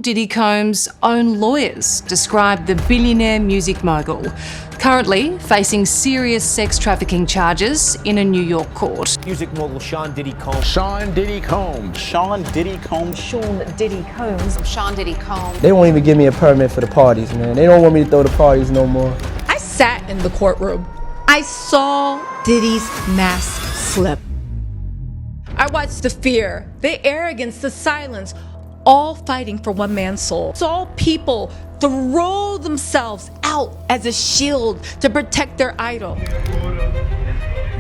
Diddy Combs' own lawyers described the billionaire music mogul, currently facing serious sex trafficking charges in a New York court. Music mogul Sean Diddy Combs. Sean Diddy Combs. Sean Diddy Combs. Sean Diddy Combs. Sean Diddy Combs. They won't even give me a permit for the parties, man. They don't want me to throw the parties no more. I sat in the courtroom. I saw Diddy's mask slip. I watched the fear, the arrogance, the silence, all fighting for one man's soul. Saw people throw themselves out as a shield to protect their idol.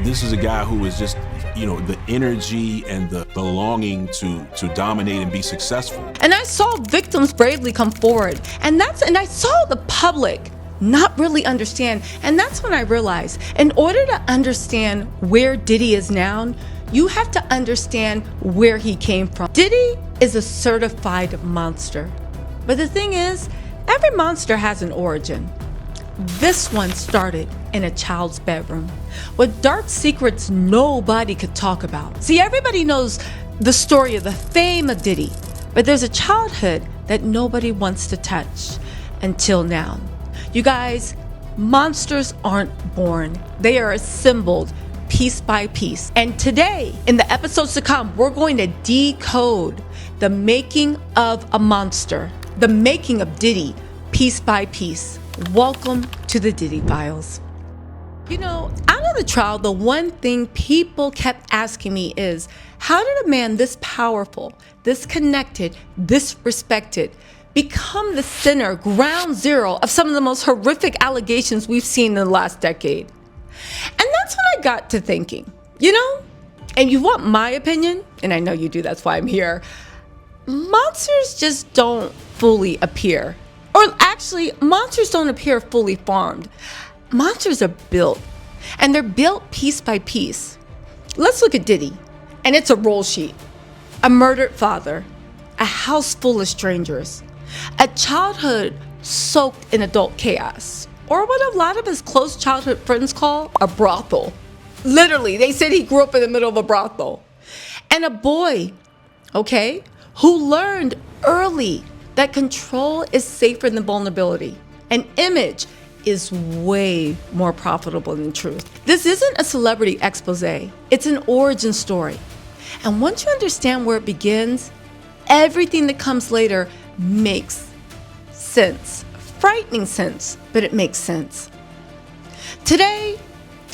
This is a guy who is just, the energy and the longing to dominate and be successful. And I saw victims bravely come forward. And I saw the public not really understand. And that's when I realized, in order to understand where Diddy is now, you have to understand where he came from. Diddy is a certified monster. But the thing is, every monster has an origin. This one started in a child's bedroom with dark secrets nobody could talk about. See, everybody knows the story of the fame of Diddy, but there's a childhood that nobody wants to touch until now. You guys, monsters aren't born. They are assembled piece by piece. And today, in the episodes to come, we're going to decode the making of a monster, the making of Diddy, piece by piece. Welcome to the Diddy Files. Out of the trial, the one thing people kept asking me is, how did a man this powerful, this connected, this respected, become the center, ground zero of some of the most horrific allegations we've seen in the last decade? And that's when I got to thinking, and you want my opinion, and I know you do, that's why I'm here. Monsters just don't fully appear. Or actually, monsters don't appear fully formed. Monsters are built, and they're built piece by piece. Let's look at Diddy, and it's a roll sheet. A murdered father, a house full of strangers, a childhood soaked in adult chaos, or what a lot of his close childhood friends call a brothel. Literally, they said he grew up in the middle of a brothel. And a boy, who learned early that control is safer than vulnerability. An image is way more profitable than truth. This isn't a celebrity expose. It's an origin story. And once you understand where it begins, everything that comes later makes sense. Frightening sense, but it makes sense. Today,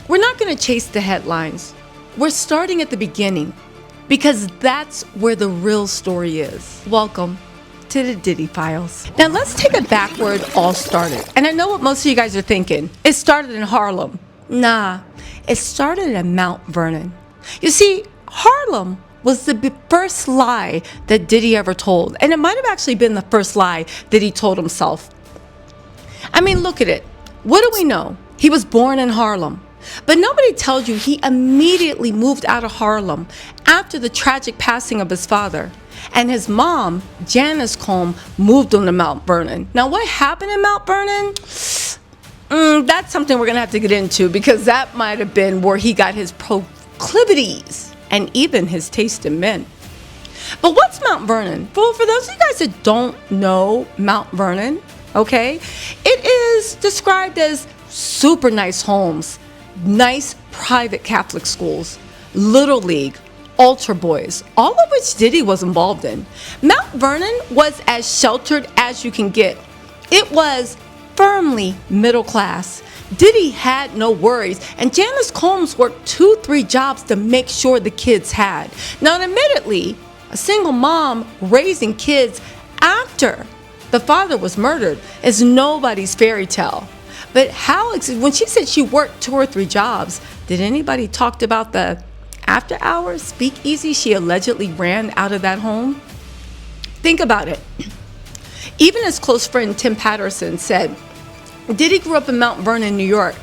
we're not going to chase the headlines. We're starting at the beginning because that's where the real story is. Welcome to the Diddy Files. Now let's take it back where it all started. And I know what most of you guys are thinking. It started in Harlem. Nah, it started at Mount Vernon. You see, Harlem was the first lie that Diddy ever told. And it might have actually been the first lie that he told himself. I mean, look at it. What do we know? He was born in Harlem. But nobody tells you he immediately moved out of Harlem after the tragic passing of his father. And his mom, Janice Combs, moved on to Mount Vernon. Now, what happened in Mount Vernon? That's something we're going to have to get into because that might have been where he got his proclivities and even his taste in men. But what's Mount Vernon? Well, for those of you guys that don't know Mount Vernon, it is described as super nice homes, nice private Catholic schools, Little League, altar boys, all of which Diddy was involved in. Mount Vernon was as sheltered as you can get. It was firmly middle class. Diddy had no worries, and Janice Combs worked 2-3 jobs to make sure the kids had. Now, admittedly, a single mom raising kids after the father was murdered is nobody's fairy tale. But when she said she worked 2 or 3 jobs, did anybody talk about the after hours speakeasy she allegedly ran out of that home? Think about it. Even his close friend Tim Patterson said, Diddy grew up in Mount Vernon, New York.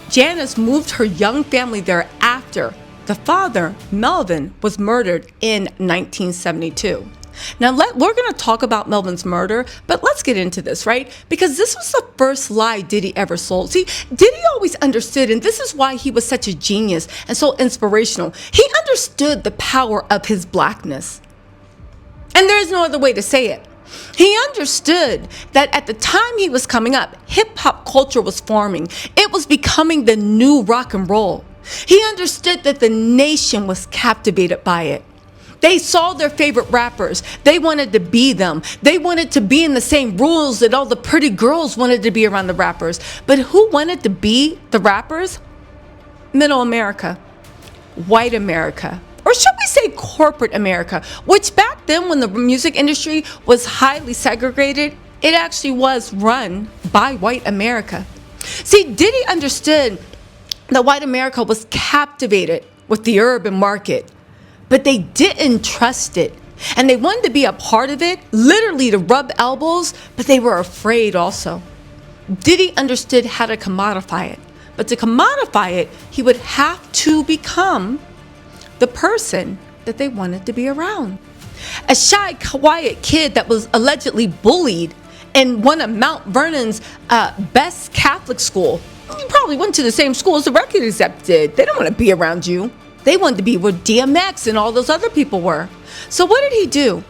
Janice moved her young family there after the father, Melvin, was murdered in 1972. Now, we're going to talk about Melvin's murder, but let's get into this, right? Because this was the first lie Diddy ever sold. See, Diddy always understood, and this is why he was such a genius and so inspirational. He understood the power of his blackness. And there is no other way to say it. He understood that at the time he was coming up, hip-hop culture was forming. It was becoming the new rock and roll. He understood that the nation was captivated by it. They saw their favorite rappers. They wanted to be them. They wanted to be in the same rules that all the pretty girls wanted to be around the rappers. But who wanted to be the rappers? Middle America, white America, or should we say corporate America, which back then when the music industry was highly segregated, it actually was run by white America. See, Diddy understood that white America was captivated with the urban market, but they didn't trust it. And they wanted to be a part of it, literally to rub elbows, but they were afraid also. Diddy understood how to commodify it. But to commodify it, he would have to become the person that they wanted to be around. A shy, quiet kid that was allegedly bullied in one of Mount Vernon's best Catholic school. You probably went to the same school as the record exec did. They don't want to be around you. They wanted to be where DMX and all those other people were. So what did he do?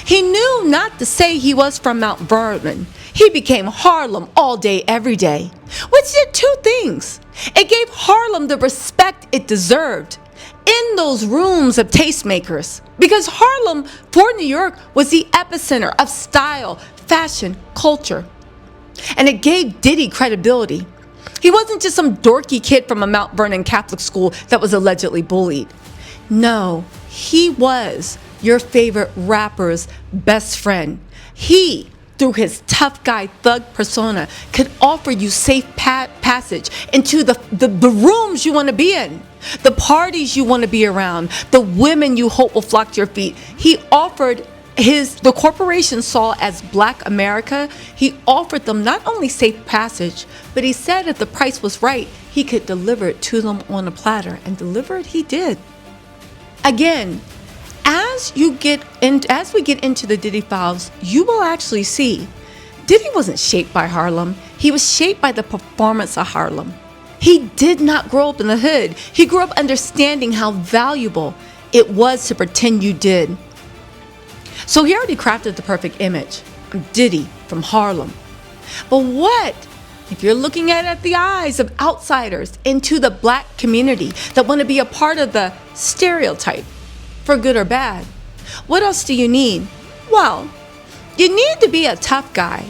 He knew not to say he was from Mount Vernon. He became Harlem all day, every day, which did two things. It gave Harlem the respect it deserved in those rooms of tastemakers, because Harlem for New York was the epicenter of style, fashion, culture. And it gave Diddy credibility. He wasn't just some dorky kid from a Mount Vernon Catholic school that was allegedly bullied. No, he was your favorite rapper's best friend. He, through his tough guy thug persona, could offer you safe passage into the rooms you want to be in, the parties you want to be around, the women you hope will flock to your feet. He offered the corporation saw as Black America. He offered them not only safe passage, but he said if the price was right, he could deliver it to them on a platter, and deliver it he did. Again, as we get into the Diddy Files, you will actually see Diddy wasn't shaped by Harlem. He was shaped by the performance of Harlem. He did not grow up in the hood. He grew up understanding how valuable it was to pretend you did. So he already crafted the perfect image. I'm Diddy from Harlem. But what if you're looking at the eyes of outsiders into the Black community that want to be a part of the stereotype, for good or bad? What else do you need? Well, you need to be a tough guy.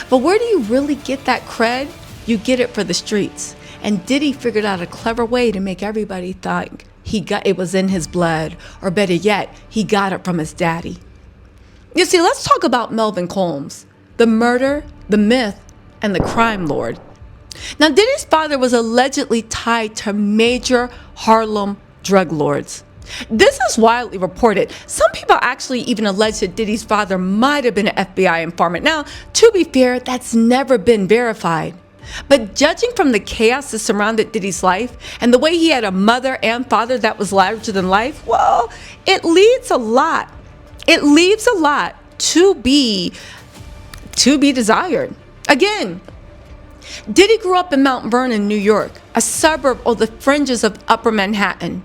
But where do you really get that cred? You get it for the streets. And Diddy figured out a clever way to make everybody think it was in his blood, or better yet, he got it from his daddy. You see, let's talk about Melvin Combs, the murder, the myth, and the crime lord. Now, Diddy's father was allegedly tied to major Harlem drug lords. This is widely reported. Some people actually even allege that Diddy's father might have been an FBI informant. Now, to be fair, that's never been verified. But judging from the chaos that surrounded Diddy's life and the way he had a mother and father that was larger than life, well, it leaves a lot. It leaves a lot to be desired. Again, Diddy grew up in Mount Vernon, New York, a suburb on the fringes of Upper Manhattan.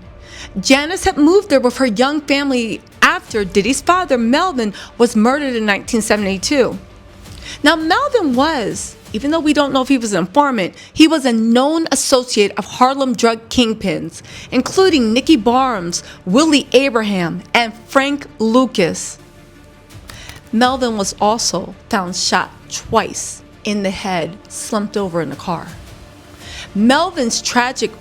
Janice had moved there with her young family after Diddy's father, Melvin, was murdered in 1972. Now, Melvin was, even though we don't know if he was an informant, he was a known associate of Harlem drug kingpins, including Nicky Barnes, Willie Abraham, and Frank Lucas. Melvin was also found shot twice in the head, slumped over in a car. Melvin's tragic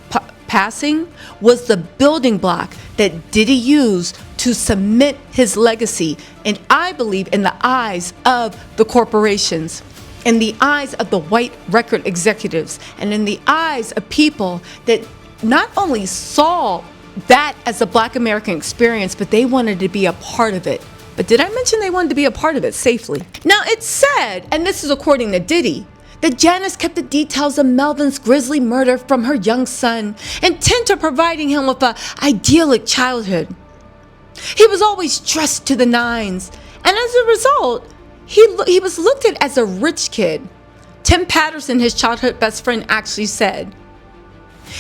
passing was the building block that Diddy used to cement his legacy, and I believe in the eyes of the corporations, in the eyes of the white record executives, and in the eyes of people that not only saw that as a Black American experience, but they wanted to be a part of it. But did I mention they wanted to be a part of it safely? Now, it's said, and this is according to Diddy, that Janice kept the details of Melvin's grisly murder from her young son, intent on providing him with an idyllic childhood. He was always dressed to the nines, and as a result, he was looked at as a rich kid. Tim Patterson, his childhood best friend, actually said.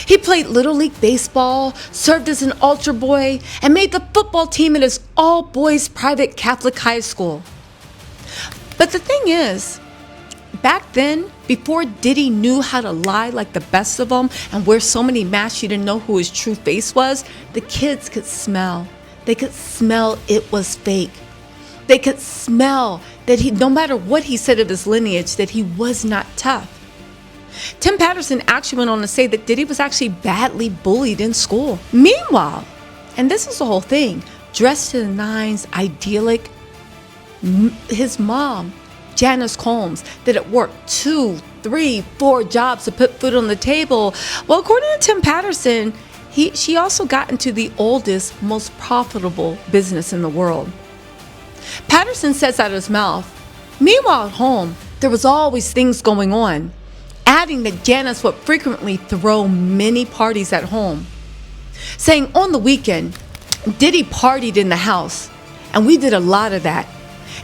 He played Little League Baseball, served as an altar boy, and made the football team at his all-boys private Catholic high school. But the thing is, back then, before Diddy knew how to lie like the best of them and wear so many masks you didn't know who his true face was, the kids could smell. They could smell it was fake. They could smell that no matter what he said of his lineage, that he was not tough. Tim Patterson actually went on to say that Diddy was actually badly bullied in school. Meanwhile, and this is the whole thing, dressed to the nines, idyllic, his mom, Janice Combs, that had worked 2, 3, 4 jobs to put food on the table. Well, according to Tim Patterson, she also got into the oldest, most profitable business in the world. Patterson says out of his mouth, meanwhile at home, there was always things going on, adding that Janice would frequently throw many parties at home, saying on the weekend, Diddy partied in the house, and we did a lot of that.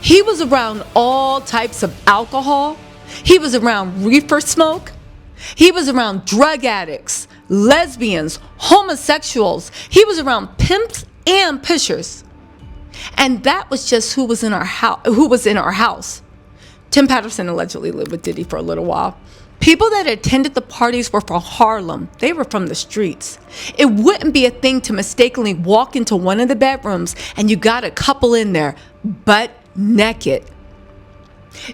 He was around all types of alcohol. He was around reefer smoke. He was around drug addicts, lesbians, homosexuals. He was around pimps and pushers. And that was just who was in our house. Tim Patterson allegedly lived with Diddy for a little while. People that attended the parties were from Harlem. They were from the streets. It wouldn't be a thing to mistakenly walk into one of the bedrooms and you got a couple in there, butt naked.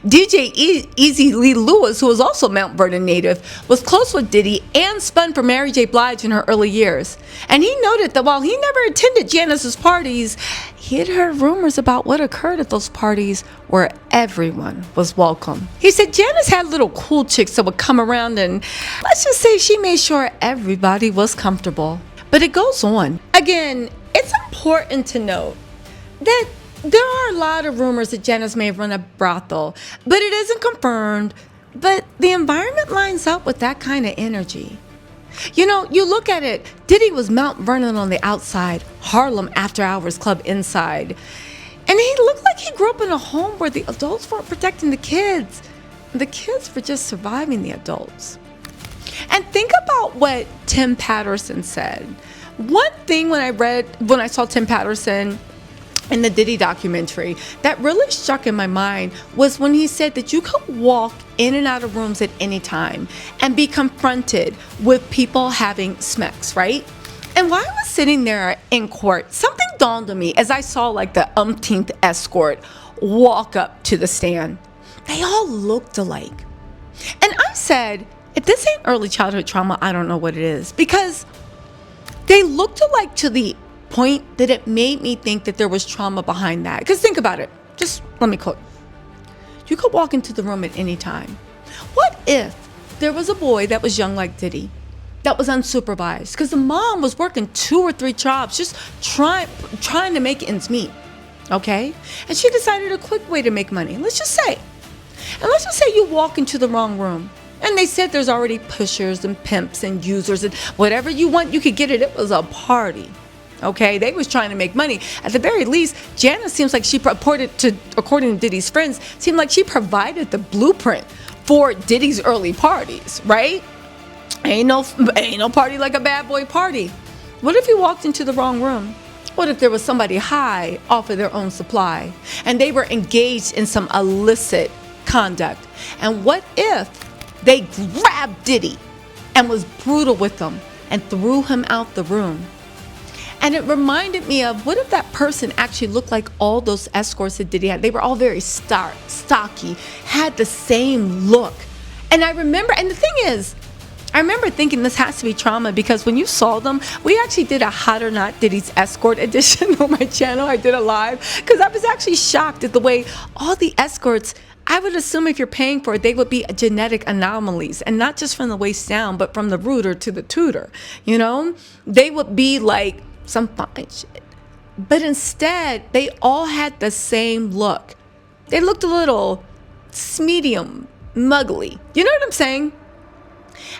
DJ Easy Lee Lewis, who was also Mount Vernon native, was close with Diddy and spun for Mary J. Blige in her early years. And he noted that while he never attended Janice's parties, he had heard rumors about what occurred at those parties where everyone was welcome. He said Janice had little cool chicks that would come around and let's just say she made sure everybody was comfortable. But it goes on. Again, it's important to note that there are a lot of rumors that Janice may have run a brothel, but it isn't confirmed. But the environment lines up with that kind of energy. You know, you look at it, Diddy was Mount Vernon on the outside, Harlem After Hours Club inside. And he looked like he grew up in a home where the adults weren't protecting the kids. The kids were just surviving the adults. And think about what Tim Patterson said. One thing when I saw Tim Patterson in the Diddy documentary that really struck in my mind was when he said that you could walk in and out of rooms at any time and be confronted with people having smecks, right? And while I was sitting there in court, something dawned on me as I saw like the umpteenth escort walk up to the stand. They all looked alike. And I said, if this ain't early childhood trauma, I don't know what it is. Because they looked alike to the point that it made me think that there was trauma behind that. Because think about it. Just let me quote. You could walk into the room at any time. What if there was a boy that was young like Diddy, that was unsupervised? Because the mom was working 2 or 3 jobs, just trying to make ends meet. Okay? And she decided a quick way to make money. Let's just say you walk into the wrong room. And they said there's already pushers and pimps and users and whatever you want, you could get it. It was a party. Okay, they was trying to make money. At the very least, Janice seems like according to Diddy's friends, seemed like she provided the blueprint for Diddy's early parties, right? Ain't no party like a bad boy party. What if you walked into the wrong room? What if there was somebody high off of their own supply and they were engaged in some illicit conduct? And what if they grabbed Diddy and was brutal with him and threw him out the room? And it reminded me of, what if that person actually looked like all those escorts that Diddy had? They were all very stocky, had the same look. And I remember, and the thing is, I remember thinking this has to be trauma because when you saw them, we actually did a Hot or Not Diddy's Escort edition on my channel. I did a live because I was actually shocked at the way all the escorts, I would assume if you're paying for it, they would be genetic anomalies, and not just from the waist down, but from the rooter to the tutor. You know, they would be like some fine shit. But instead, they all had the same look. They looked a little medium, muggly. You know what I'm saying?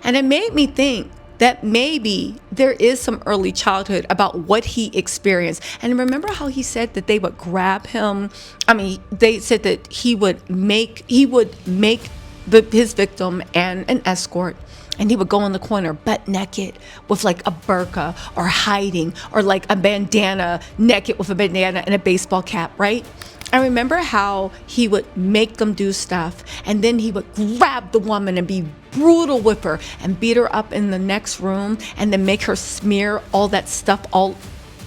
And it made me think that maybe there is some early childhood about what he experienced. And remember how he said that they would grab him? I mean, they said that he would make his victim and an escort, and he would go in the corner butt naked with like a burqa or hiding, or like a bandana, naked with a bandana and a baseball cap, right? I remember how he would make them do stuff, and then he would grab the woman and be brutal with her and beat her up in the next room, and then make her smear all that stuff all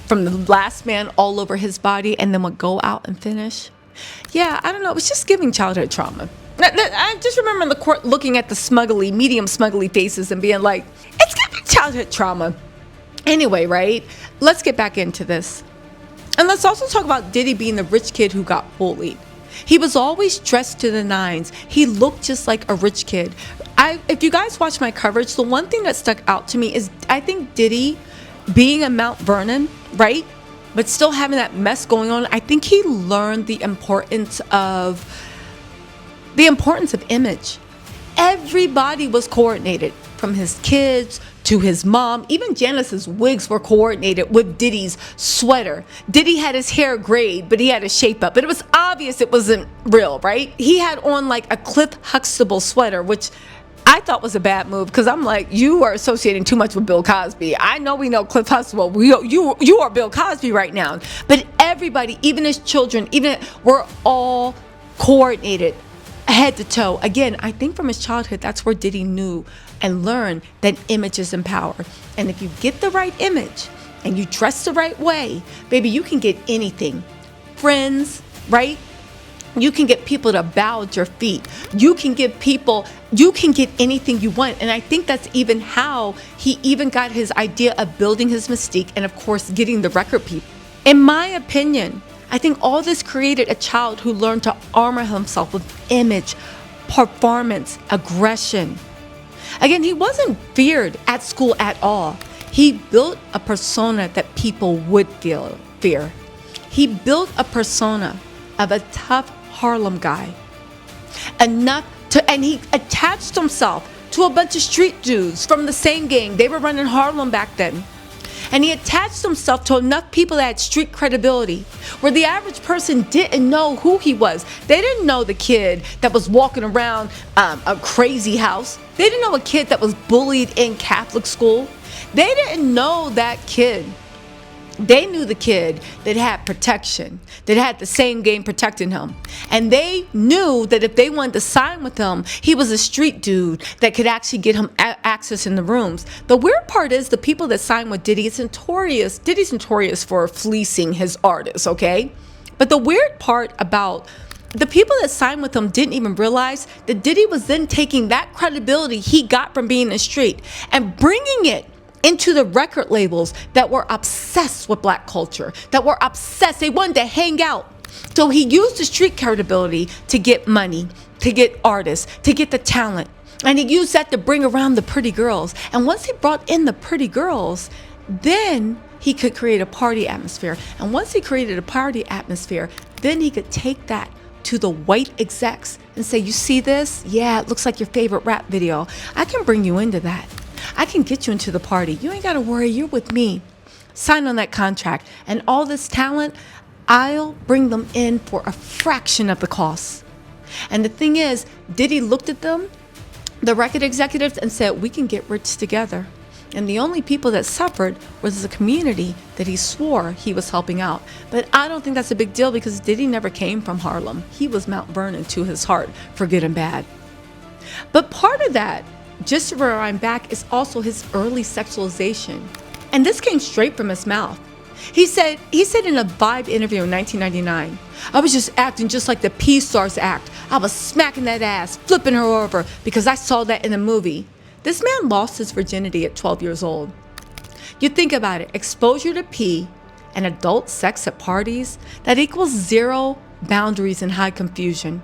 from the last man all over his body, and then would go out and finish. Yeah, I don't know. It was just giving childhood trauma. I just remember in the court looking at the medium smuggly faces and being like, it's giving childhood trauma. Anyway, right? Let's get back into this. And let's also talk about Diddy being the rich kid who got bullied. He was always dressed to the nines. He looked just like a rich kid. If you guys watch my coverage, the one thing that stuck out to me is I think Diddy being in Mount Vernon, right? But still having that mess going on, I think he learned the importance of image. Everybody was coordinated, from his kids to his mom. Even Janice's wigs were coordinated with Diddy's sweater. Diddy had his hair grayed, but he had a shape up. But it was obvious it wasn't real, right? He had on like a Cliff Huxtable sweater, which I thought was a bad move, because I'm like, you are associating too much with Bill Cosby. I know we know Cliff Huxtable. You are Bill Cosby right now. But everybody, even his children, were all coordinated head to toe. Again, I think from his childhood, that's where Diddy knew and learned that image is in power. And if you get the right image and you dress the right way, baby, you can get anything. Friends, right? You can get people to bow at your feet. You can get anything you want. And I think that's even how he even got his idea of building his mystique and, of course, getting the record people. In my opinion, I think all this created a child who learned to armor himself with image, performance, aggression. Again, he wasn't feared at school at all. He built a persona that people would fear. He built a persona of a tough Harlem guy. And he attached himself to a bunch of street dudes from the same gang. They were running Harlem back then. And he attached himself to enough people that had street credibility, where the average person didn't know who he was. They didn't know the kid that was walking around a crazy house. They didn't know a kid that was bullied in Catholic school. They didn't know that kid. They knew the kid that had protection, that had the same game protecting him. And they knew that if they wanted to sign with him, he was a street dude that could actually get him access in the rooms. The weird part is the people that sign with Diddy, Diddy's notorious for fleecing his artists, okay? But the weird part about the people that signed with him didn't even realize that Diddy was then taking that credibility he got from being in the street and bringing it into the record labels that were obsessed with black culture, that were obsessed. They wanted to hang out. So he used the street credibility to get money, to get artists, to get the talent. And he used that to bring around the pretty girls. And once he brought in the pretty girls, then he could create a party atmosphere. And once he created a party atmosphere, then he could take that to the white execs and say, you see this? Yeah, it looks like your favorite rap video. I can bring you into that. I can get you into the party. You ain't got to worry. You're with me. Sign on that contract. And all this talent, I'll bring them in for a fraction of the cost. And the thing is, Diddy looked at them, the record executives, and said, we can get rich together. And the only people that suffered was the community that he swore he was helping out. But I don't think that's a big deal, because Diddy never came from Harlem. He was Mount Vernon to his heart, for good and bad. But part of that, just to rewind back, is also his early sexualization. And this came straight from his mouth. He said in a Vibe interview in 1999, I was just acting just like the P-stars act. I was smacking that ass, flipping her over, because I saw that in a movie. This man lost his virginity at 12 years old. You think about it, exposure to P and adult sex at parties, that equals zero boundaries and high confusion.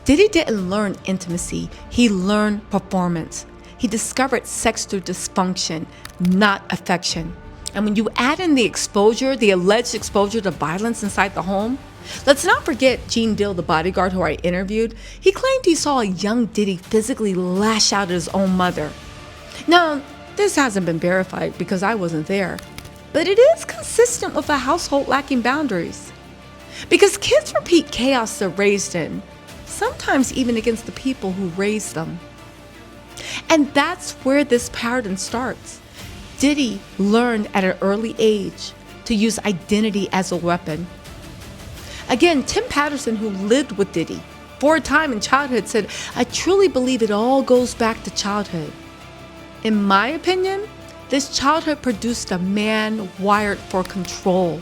Diddy didn't learn intimacy, he learned performance. He discovered sex through dysfunction, not affection. And when you add in the exposure, the alleged exposure to violence inside the home, let's not forget Gene Dill, the bodyguard who I interviewed. He claimed he saw a young Diddy physically lash out at his own mother. Now, this hasn't been verified because I wasn't there, but it is consistent with a household lacking boundaries. Because kids repeat chaos they're raised in, sometimes even against the people who raised them. And that's where this paradigm starts. Diddy learned at an early age to use identity as a weapon. Again, Tim Patterson, who lived with Diddy for a time in childhood, said, "I truly believe it all goes back to childhood." In my opinion, this childhood produced a man wired for control,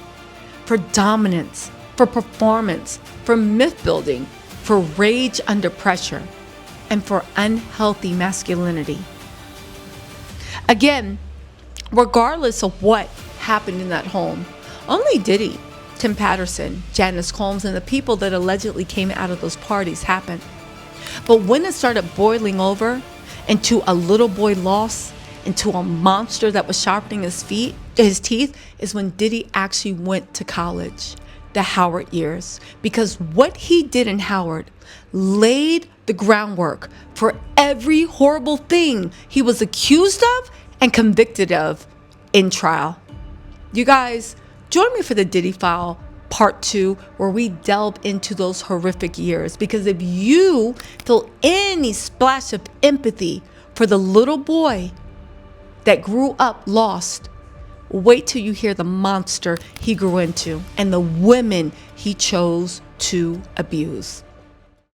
for dominance, for performance, for myth building, for rage under pressure, and for unhealthy masculinity. Again, regardless of what happened in that home, only Diddy, Tim Patterson, Janice Combs, and the people that allegedly came out of those parties happened. But when it started boiling over into a little boy lost, into a monster that was sharpening his teeth, is when Diddy actually went to college, the Howard years. Because what he did in Howard laid the groundwork for every horrible thing he was accused of and convicted of in trial. You guys, join me for the Diddy File Part 2, where we delve into those horrific years. Because if you feel any splash of empathy for the little boy that grew up lost, wait till you hear the monster he grew into and the women he chose to abuse.